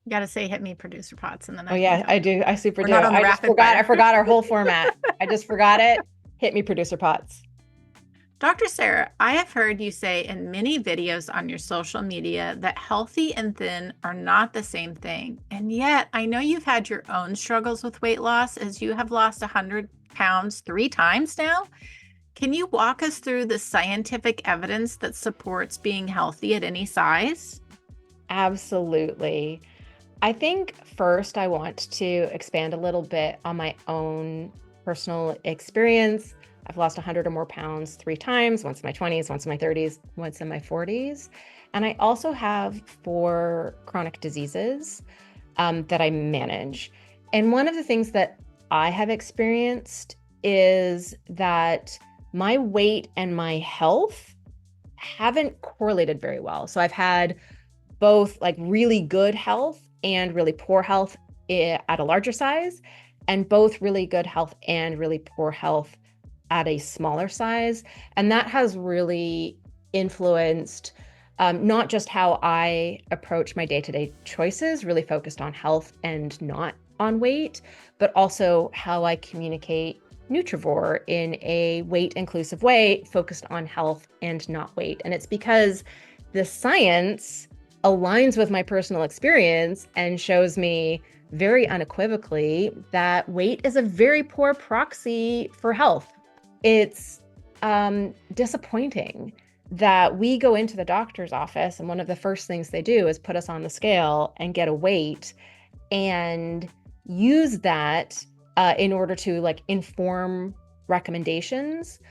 You got to say, hit me, producer Potts, and then Oh I can yeah, go. I do. I super We're do. not on the I just rapid forgot. I fire. forgot our whole format. I just forgot it. Hit me, producer Potts. Dr. Sarah, I have heard you say in many videos on your social media that healthy and thin are not the same thing. And yet, I know you've had your own struggles with weight loss as you have lost 100 pounds 3 times now. Can you walk us through the scientific evidence that supports being healthy at any size? Absolutely. I think first I want to expand a little bit on my own personal experience. I've lost 100 or more pounds 3 times, once in my 20s, once in my 30s, once in my 40s. And I also have 4 chronic diseases that I manage. And one of the things that I have experienced is that my weight and my health haven't correlated very well. So I've had both like really good health and really poor health at a larger size, and both really good health and really poor health at a smaller size. And that has really influenced not just how I approach my day-to-day choices, really focused on health and not on weight, but also how I communicate Nutrivore in a weight inclusive way, focused on health and not weight. And it's because the science aligns with my personal experience and shows me very unequivocally that weight is a very poor proxy for health. It's disappointing that we go into the doctor's office and one of the first things they do is put us on the scale and get a weight and use that in order to like inform recommendations,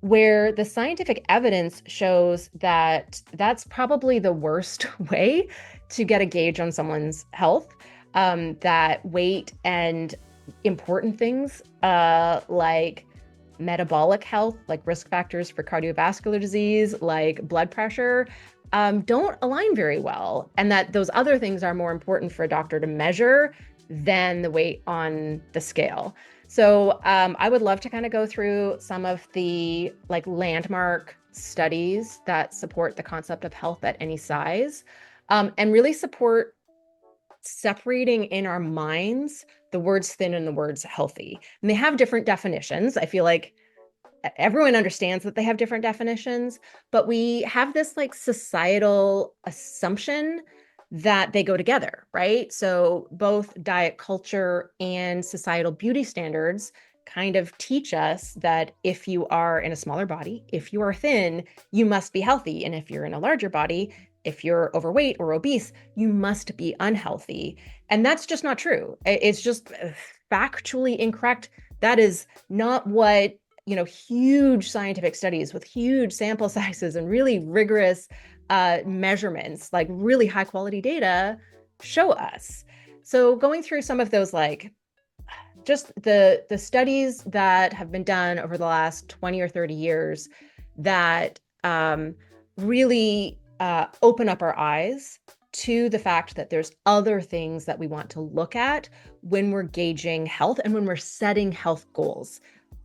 where the scientific evidence shows that that's probably the worst way to get a gauge on someone's health. That weight and important things like metabolic health, like risk factors for cardiovascular disease, like blood pressure, don't align very well. And that those other things are more important for a doctor to measure than the weight on the scale. So I would love to kind of go through some of the like landmark studies that support the concept of health at any size, and really support separating in our minds the words thin and the words healthy. And they have different definitions. I feel like everyone understands that they have different definitions, but we have this like societal assumption that they go together, right? So both diet culture and societal beauty standards kind of teach us that if you are in a smaller body, if you are thin, you must be healthy. And if you're in a larger body, if you're overweight or obese, you must be unhealthy. And that's just not true. It's just factually incorrect. That is not what, huge scientific studies with huge sample sizes and really rigorous measurements, like really high quality data, show us. So going through some of those, like just the studies that have been done over the last 20 or 30 years that really open up our eyes to the fact that there's other things that we want to look at when we're gauging health and when we're setting health goals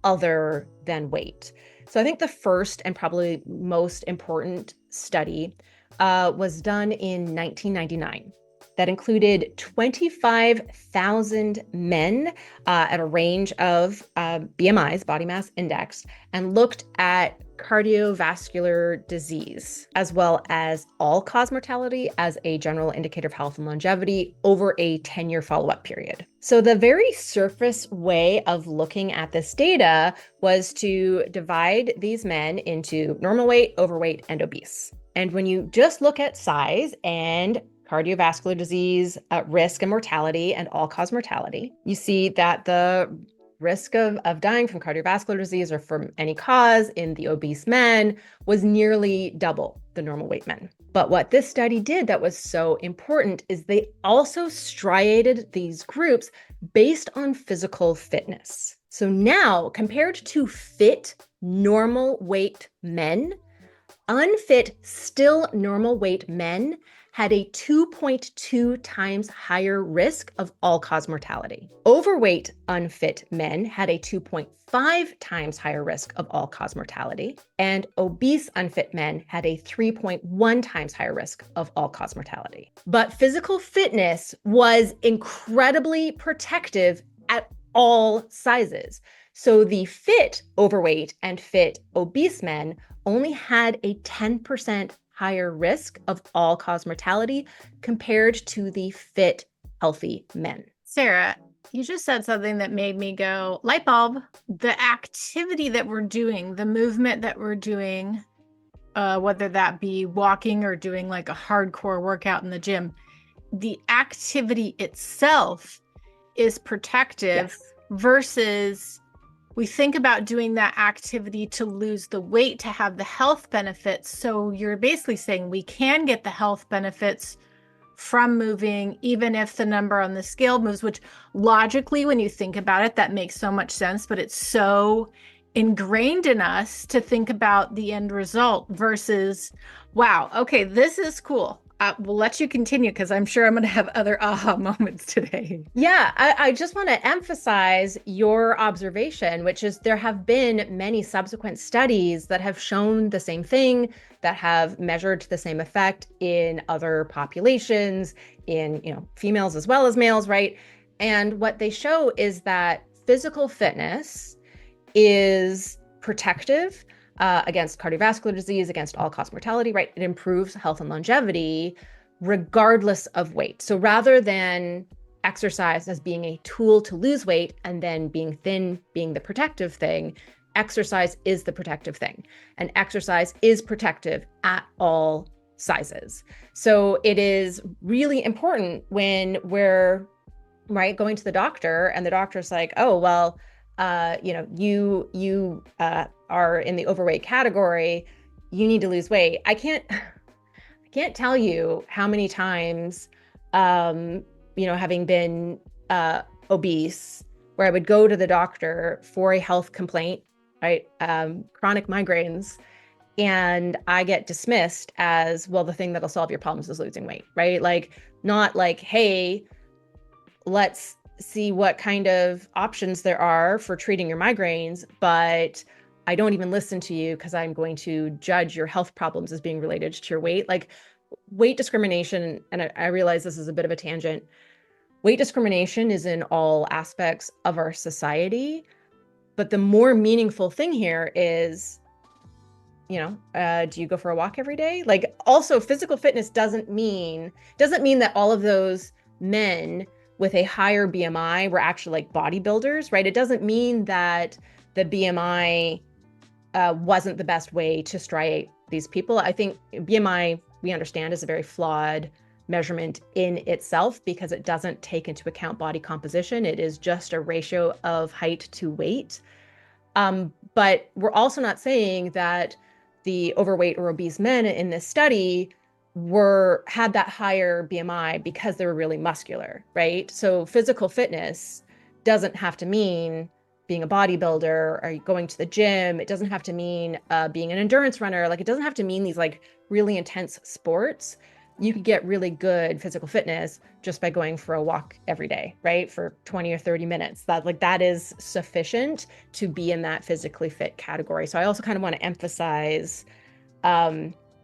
other than weight. So I think the first and probably most important study was done in 1999 that included 25,000 men at a range of BMIs, body mass index, and looked at cardiovascular disease, as well as all-cause mortality as a general indicator of health and longevity over a 10-year follow-up period. So the very surface way of looking at this data was to divide these men into normal weight, overweight, and obese. And when you just look at size and cardiovascular disease risk and mortality and all-cause mortality, you see that the risk of dying from cardiovascular disease or from any cause in the obese men was nearly double the normal weight men. But what this study did that was so important is they also striated these groups based on physical fitness. So now, compared to fit normal weight men, unfit, still normal weight men had a 2.2 times higher risk of all-cause mortality. Overweight, unfit men had a 2.5 times higher risk of all-cause mortality, and obese, unfit men had a 3.1 times higher risk of all-cause mortality. But physical fitness was incredibly protective at all sizes. So the fit overweight and fit obese men only had a 10% higher risk of all-cause mortality compared to the fit healthy men. Sarah, you just said something that made me go, light bulb. The activity that we're doing, the movement that we're doing, whether that be walking or doing like a hardcore workout in the gym, the activity itself is protective. Yes. Versus we think about doing that activity to lose the weight, to have the health benefits. So you're basically saying we can get the health benefits from moving, even if the number on the scale moves, which logically, when you think about it, that makes so much sense, but it's so ingrained in us to think about the end result versus, wow, okay, this is cool. We'll let you continue because I'm sure I'm going to have other aha moments today. Yeah, I just want to emphasize your observation, which is there have been many subsequent studies that have shown the same thing, that have measured the same effect in other populations, in, females as well as males, right? And what they show is that physical fitness is protective against cardiovascular disease, against all-cause mortality, right? It improves health and longevity regardless of weight. So rather than exercise as being a tool to lose weight and then being thin being the protective thing, exercise is the protective thing. And exercise is protective at all sizes. So it is really important when we're going to the doctor and the doctor's like, oh, well, you are in the overweight category, you need to lose weight. I can't tell you how many times, having been obese, where I would go to the doctor for a health complaint, right? Chronic migraines, and I get dismissed as, well, the thing that'll solve your problems is losing weight, right? Like, not like, hey, let's see what kind of options there are for treating your migraines, but I don't even listen to you because I'm going to judge your health problems as being related to your weight. Like, weight discrimination, and I realize this is a bit of a tangent, weight discrimination is in all aspects of our society, but the more meaningful thing here is, do you go for a walk every day? Like, also, physical fitness doesn't mean that all of those men with a higher BMI were actually like bodybuilders, right? It doesn't mean that the BMI wasn't the best way to striate these people. I think BMI, we understand, is a very flawed measurement in itself because it doesn't take into account body composition. It is just a ratio of height to weight. But we're also not saying that the overweight or obese men in this study had that higher BMI because they were really muscular, right? So physical fitness doesn't have to mean being a bodybuilder or going to the gym. It doesn't have to mean being an endurance runner. Like, it doesn't have to mean these like really intense sports. You could get really good physical fitness just by going for a walk every day, right? For 20 or 30 minutes. That is sufficient to be in that physically fit category. So I also kind of want to emphasize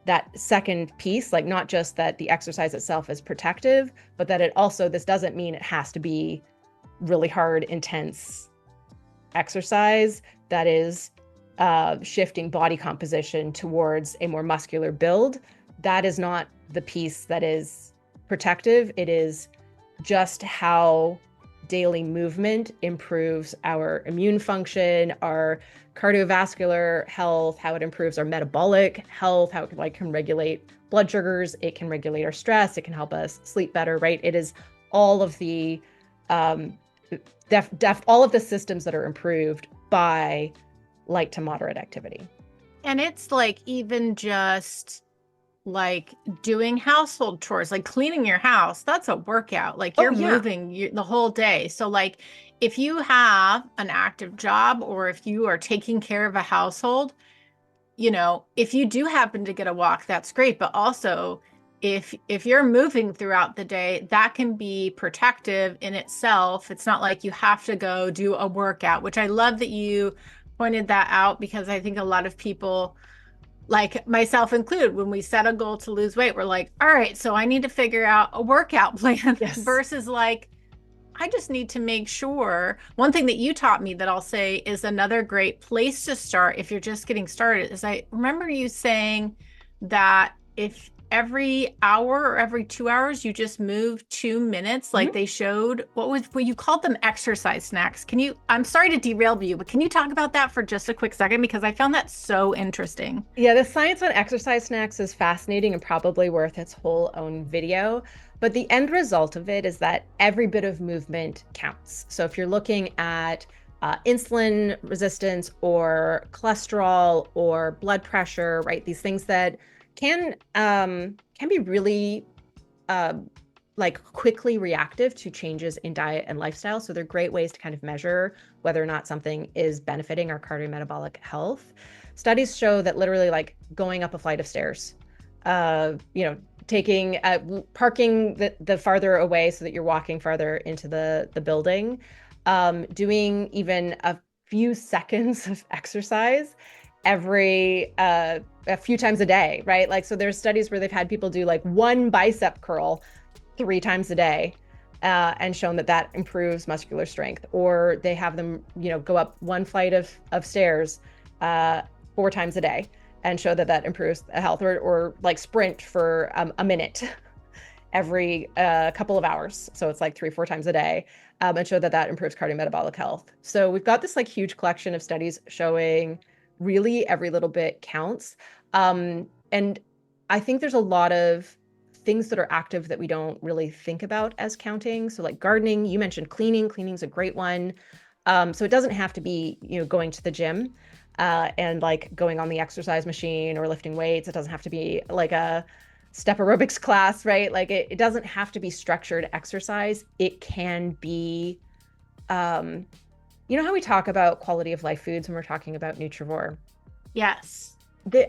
that second piece, like, not just that the exercise itself is protective, but that this doesn't mean it has to be really hard, intense exercise that is shifting body composition towards a more muscular build. That is not the piece that is protective. It is just how daily movement improves our immune function, our cardiovascular health, how it improves our metabolic health, how it can regulate blood sugars, it can regulate our stress, it can help us sleep better, right? It is all of the all of the systems that are improved by light to moderate activity. And it's like even just like doing household chores, like cleaning your house, that's a workout. Like, you're moving the whole day. So like, if you have an active job or if you are taking care of a household, if you do happen to get a walk, that's great. But also, if you're moving throughout the day, that can be protective in itself. It's not like you have to go do a workout, which I love that you pointed that out, because I think a lot of people, like myself included, when we set a goal to lose weight, we're like, all right, so I need to figure out a workout plan Yes. versus like, I just need to make sure. One thing that you taught me that I'll say is another great place to start if you're just getting started is, I remember you saying that if every hour or every 2 hours you just move 2 minutes, like Mhm. they showed, what you called them, exercise snacks. Can you, I'm sorry to derail you, but can you talk about that for just a quick second? Because I found that so interesting. Yeah, the science on exercise snacks is fascinating and probably worth its whole own video. But the end result of it is that every bit of movement counts. So if you're looking at insulin resistance or cholesterol or blood pressure, right? These things that can be really uh, like quickly reactive to changes in diet and lifestyle. So they're great ways to kind of measure whether or not something is benefiting our cardiometabolic health. Studies show that literally like going up a flight of stairs, you know, taking parking the farther away so that you're walking farther into the building, doing even a few seconds of exercise every a few times a day, right? Like, so there's studies where they've had people do like one bicep curl 3 times a day, and shown that that improves muscular strength. Or they have them, you know, go up one flight of stairs 4 times a day and show that that improves health. Or like sprint for a minute every couple of hours. So it's like 3, 4 times a day, and show that that improves cardiometabolic health. So we've got this like huge collection of studies showing really every little bit counts. And I think there's a lot of things that are active that we don't really think about as counting. So like gardening, you mentioned cleaning. Cleaning's a great one. So it doesn't have to be, you know, going to the gym and like going on the exercise machine or lifting weights. It doesn't have to be like a step aerobics class, right? Like it doesn't have to be structured exercise. It can be, um, you know how we talk about quality of life foods when we're talking about Nutrivore? Yes.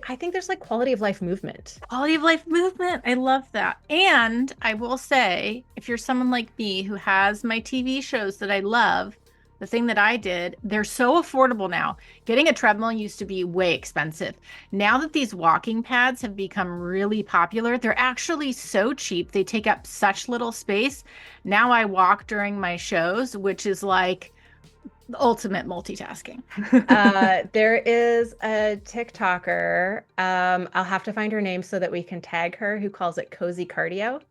I think there's like quality of life movement. Quality of life movement. I love that. And I will say, if you're someone like me who has my TV shows that I love, the thing that I did, they're so affordable now. Getting a treadmill used to be way expensive. Now that these walking pads have become really popular, they're actually so cheap. They take up such little space. Now I walk during my shows, which is like the ultimate multitasking. There is a TikToker. I'll have to find her name so that we can tag her, who calls it cozy cardio.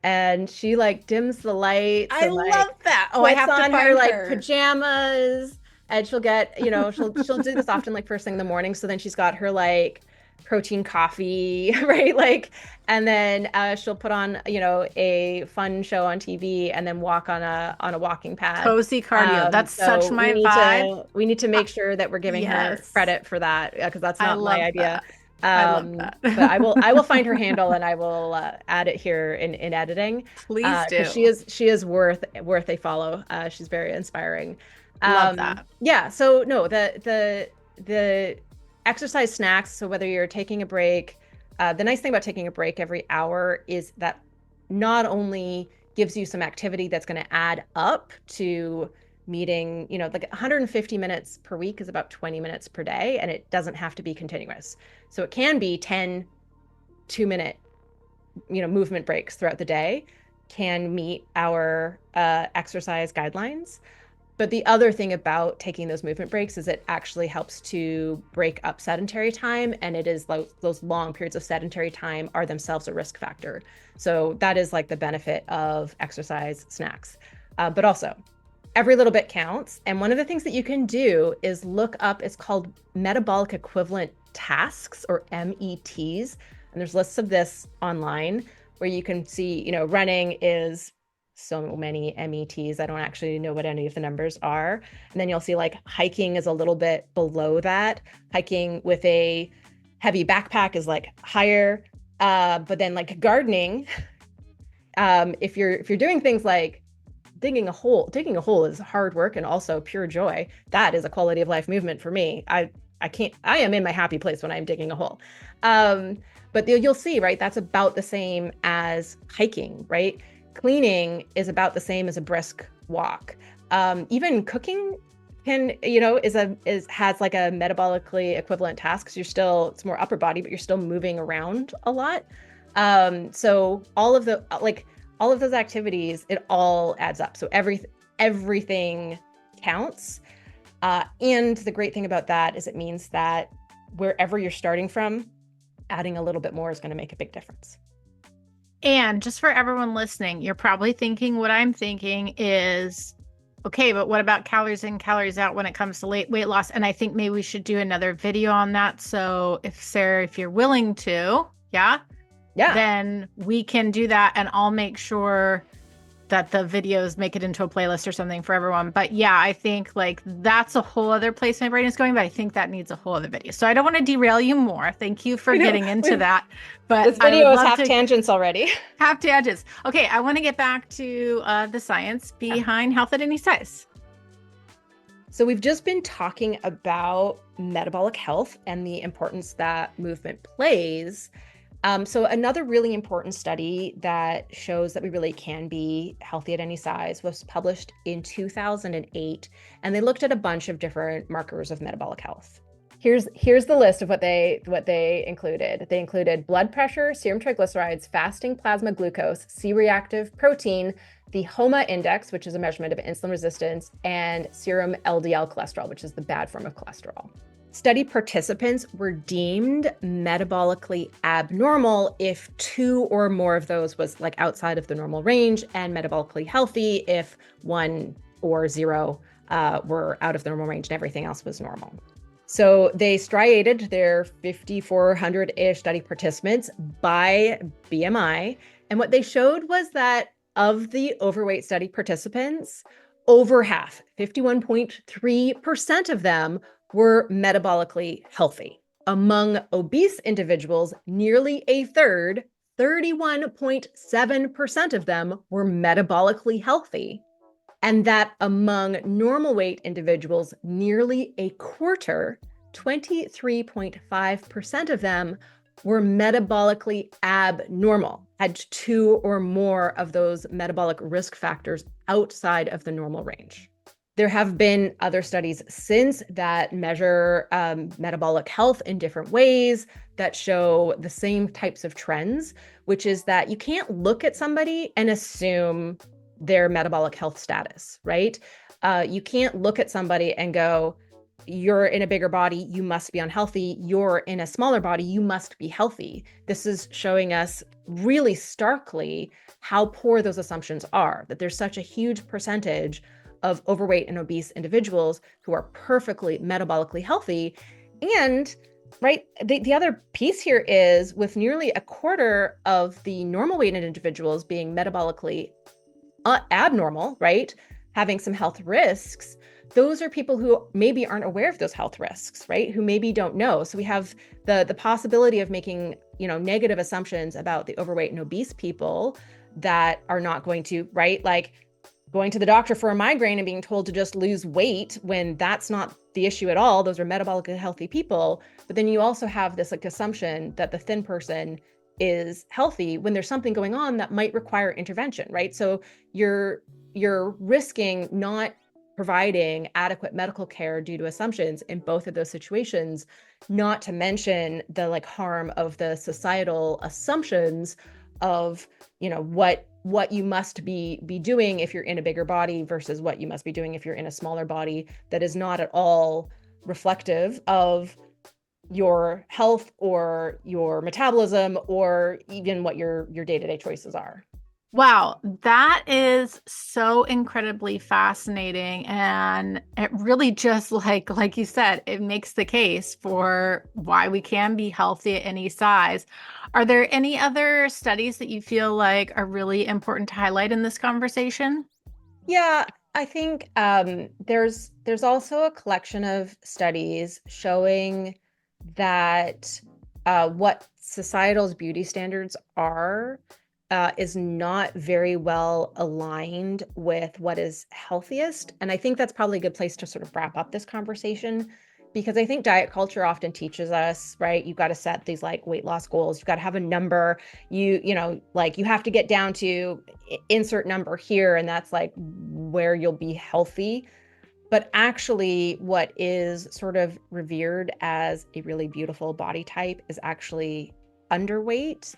And she like dims the lights I and like love that. Oh, I puts have to on her find like her. pajamas, and she'll get, you know, she'll do this often like first thing in the morning. So then she's got her like protein coffee, right? Like, and then she'll put on, you know, a fun show on TV and then walk on a walking pad. Cozy cardio. That's such So we my need vibe. to make sure that we're giving her Yes. credit for that, because that's I not my love idea. that. I love that. But I will find her handle and I will add it here in editing, Please because do. she is worth a follow. She's very inspiring. Love that. Yeah. So no, the exercise snacks. So whether you're taking a break, the nice thing about taking a break every hour is that not only gives you some activity that's going to add up to meeting, you know, like 150 minutes per week is about 20 minutes per day, and it doesn't have to be continuous. So it can be 10 2-minute, you know, movement breaks throughout the day can meet our exercise guidelines. But the other thing about taking those movement breaks is it actually helps to break up sedentary time. And it is those long periods of sedentary time are themselves a risk factor. So that is like the benefit of exercise snacks. But also, every little bit counts. And one of the things that you can do is look up, it's called metabolic equivalent tasks, or METs. And there's lists of this online where you can see, you know, running is so many METs. I don't actually know what any of the numbers are. And then you'll see like hiking is a little bit below that. Hiking with a heavy backpack is like higher. But then like gardening, if you're doing things like digging a hole is hard work and also pure joy. That is a quality of life movement for me. I am in my happy place when I'm digging a hole. But you'll see, right? That's about the same as hiking, right? Cleaning is about the same as a brisk walk. Even cooking can, has like a metabolically equivalent task because it's more upper body, but you're still moving around a lot. So all of those activities, it all adds up. So everything counts. And the great thing about that is it means that wherever you're starting from, adding a little bit more is going to make a big difference. And just for everyone listening, you're probably thinking what I'm thinking is, okay, but what about calories in, calories out when it comes to weight loss? And I think maybe we should do another video on that. So if Sarah, if you're willing to, yeah, then we can do that, and I'll make sure that the videos make it into a playlist or something for everyone. But yeah, I think like that's a whole other place my brain is going, but I think that needs a whole other video. So I don't want to derail you more. Thank you for getting into that. But this video is half tangents already. Half tangents. Okay, I want to get back to the science behind health at any size. So we've just been talking about metabolic health and the importance that movement plays. So another really important study that shows that we really can be healthy at any size was published in 2008, and they looked at a bunch of different markers of metabolic health. Here's the list of what they included. They included blood pressure, serum triglycerides, fasting plasma glucose, C-reactive protein, the HOMA index, which is a measurement of insulin resistance, and serum LDL cholesterol, which is the bad form of cholesterol. Study participants were deemed metabolically abnormal if 2 or more of those was like outside of the normal range, and metabolically healthy if 1 or 0 were out of the normal range and everything else was normal. So they striated their 5,400-ish study participants by BMI. And what they showed was that of the overweight study participants, over half, 51.3% of them, were metabolically healthy. Among obese individuals, nearly a third, 31.7% of them, were metabolically healthy. And that among normal weight individuals, nearly a quarter, 23.5% of them, were metabolically abnormal, had 2 or more of those metabolic risk factors outside of the normal range. There have been other studies since that measure metabolic health in different ways that show the same types of trends, which is that you can't look at somebody and assume their metabolic health status, right? You can't look at somebody and go, you're in a bigger body, you must be unhealthy. You're in a smaller body, you must be healthy. This is showing us really starkly how poor those assumptions are, that there's such a huge percentage of overweight and obese individuals who are perfectly metabolically healthy. And right, the other piece here is with nearly a quarter of the normal weighted individuals being metabolically abnormal, right, having some health risks, those are people who maybe aren't aware of those health risks, right, who maybe don't know. So we have the possibility of making, negative assumptions about the overweight and obese people that are not going to, right, like going to the doctor for a migraine and being told to just lose weight when that's not the issue at all. Those are metabolically healthy people. But then you also have this like assumption that the thin person is healthy when there's something going on that might require intervention, right? So you're risking not providing adequate medical care due to assumptions in both of those situations, not to mention the like harm of the societal assumptions of, what you must be doing if you're in a bigger body versus what you must be doing if you're in a smaller body that is not at all reflective of your health or your metabolism or even what your day-to-day choices are. Wow, that is so incredibly fascinating. And it really just like you said, it makes the case for why we can be healthy at any size. Are there any other studies that you feel like are really important to highlight in this conversation? Yeah, I think there's also a collection of studies showing that what societal's beauty standards are is not very well aligned with what is healthiest. And I think that's probably a good place to sort of wrap up this conversation because I think diet culture often teaches us, right? You've got to set these like weight loss goals. You've got to have a number. Like you have to get down to insert number here, and that's like where you'll be healthy. But actually, what is sort of revered as a really beautiful body type is actually underweight.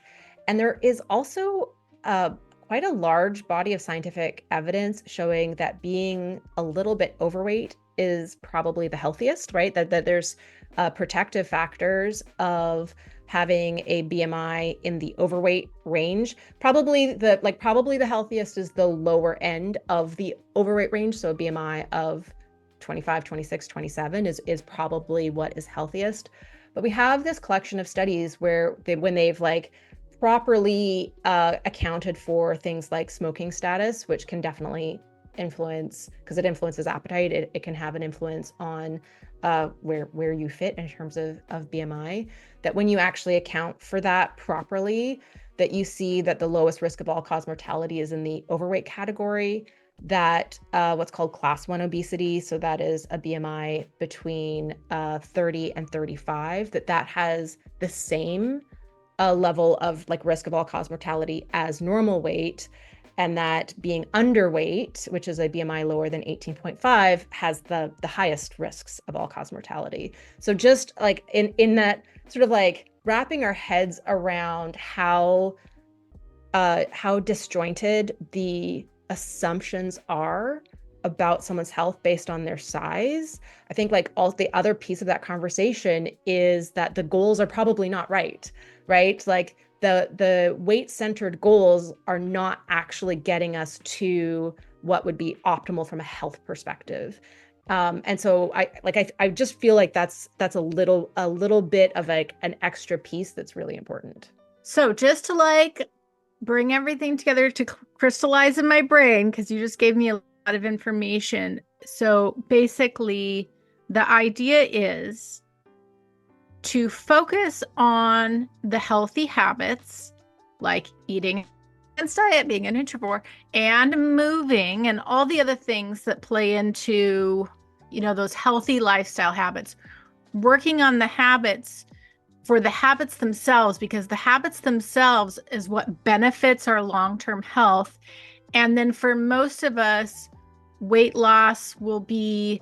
And there is also quite a large body of scientific evidence showing that being a little bit overweight is probably the healthiest, right? That there's protective factors of having a BMI in the overweight range. Probably the healthiest is the lower end of the overweight range. So a BMI of 25, 26, 27 is probably what is healthiest. But we have this collection of studies where when they've like properly accounted for things like smoking status, which can definitely influence, because it influences appetite, it can have an influence on where you fit in terms of BMI, that when you actually account for that properly, that you see that the lowest risk of all-cause mortality is in the overweight category, that what's called class 1 obesity, so that is a BMI between 30 and 35, that has the same level of like risk of all-cause mortality as normal weight, and that being underweight, which is a BMI lower than 18.5, has the highest risks of all-cause mortality. So just like in that sort of like wrapping our heads around how disjointed the assumptions are about someone's health based on their size. I think like all the other piece of that conversation is that the goals are probably not right? Like the weight-centered goals are not actually getting us to what would be optimal from a health perspective. And so I just feel like that's a little bit of like an extra piece that's really important. So just to like bring everything together to crystallize in my brain, because you just gave me a lot of information. So basically, the idea is to focus on the healthy habits, like eating and diet, being a Nutrivore, and moving, and all the other things that play into, those healthy lifestyle habits. Working on the habits for the habits themselves, because the habits themselves is what benefits our long-term health. And then for most of us, weight loss will be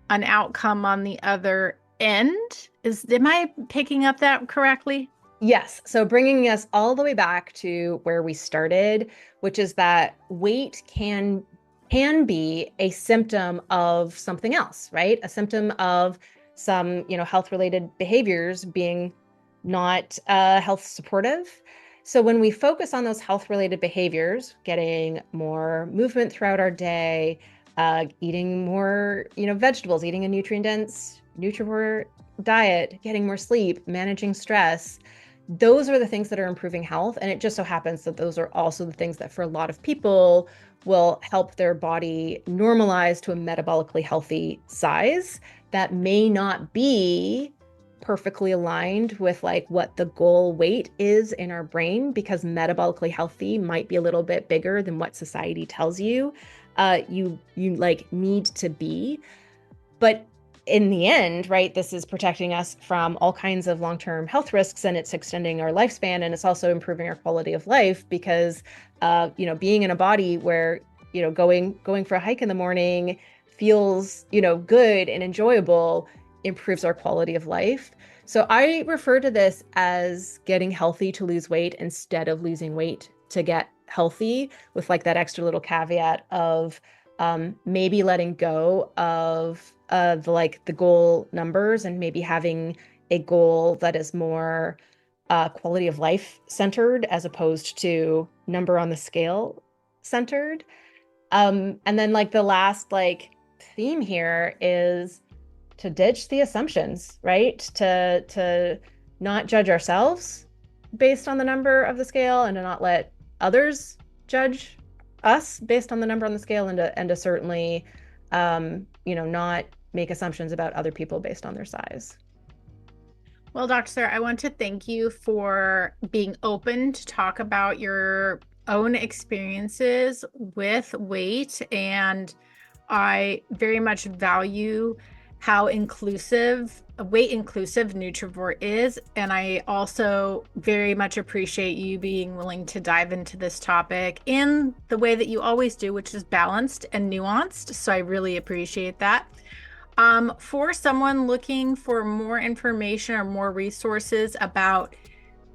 an outcome on the other end. Am I picking up that correctly? Yes. So bringing us all the way back to where we started, which is that weight can be a symptom of something else, right? A symptom of some, health-related behaviors being not health supportive. So when we focus on those health-related behaviors, getting more movement throughout our day, eating more, vegetables, eating a nutrient-dense Nutrivore diet, getting more sleep, managing stress, those are the things that are improving health. And it just so happens that those are also the things that for a lot of people will help their body normalize to a metabolically healthy size that may not be perfectly aligned with like what the goal weight is in our brain, because metabolically healthy might be a little bit bigger than what society tells you you like need to be. But in the end, right, this is protecting us from all kinds of long-term health risks, and it's extending our lifespan, and it's also improving our quality of life, because being in a body where going for a hike in the morning feels good and enjoyable improves our quality of life. So I refer to this as getting healthy to lose weight instead of losing weight to get healthy, with like that extra little caveat of maybe letting go of the goal numbers, and maybe having a goal that is more quality of life centered as opposed to number on the scale centered. And then like the last like theme here is to ditch the assumptions, right? To not judge ourselves based on the number of the scale, and to not let others judge us based on the number on the scale, and to certainly not make assumptions about other people based on their size. Well, Dr. Sarah, I want to thank you for being open to talk about your own experiences with weight, and I very much value how inclusive, weight inclusive Nutrivore is. And I also very much appreciate you being willing to dive into this topic in the way that you always do, which is balanced and nuanced. So I really appreciate that. For someone looking for more information or more resources about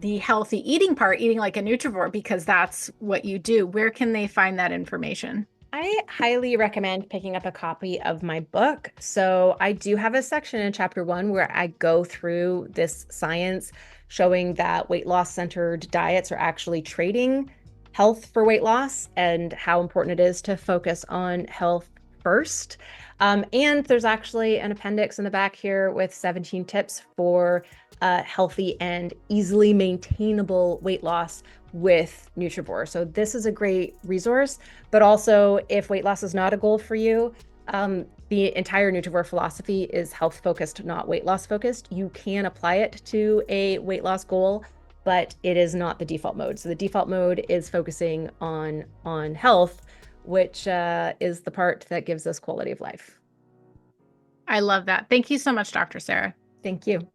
the healthy eating part, eating like a Nutrivore, because that's what you do, where can they find that information? I highly recommend picking up a copy of my book. So, I do have a section in chapter 1 where I go through this science showing that weight loss centered diets are actually trading health for weight loss and how important it is to focus on health first. And there's actually an appendix in the back here with 17 tips for healthy and easily maintainable weight loss with Nutrivore. So this is a great resource, but also if weight loss is not a goal for you, the entire Nutrivore philosophy is health focused, not weight loss focused. You can apply it to a weight loss goal, but it is not the default mode. So the default mode is focusing on health, which is the part that gives us quality of life. I love that. Thank you so much, Dr. Sarah. Thank you.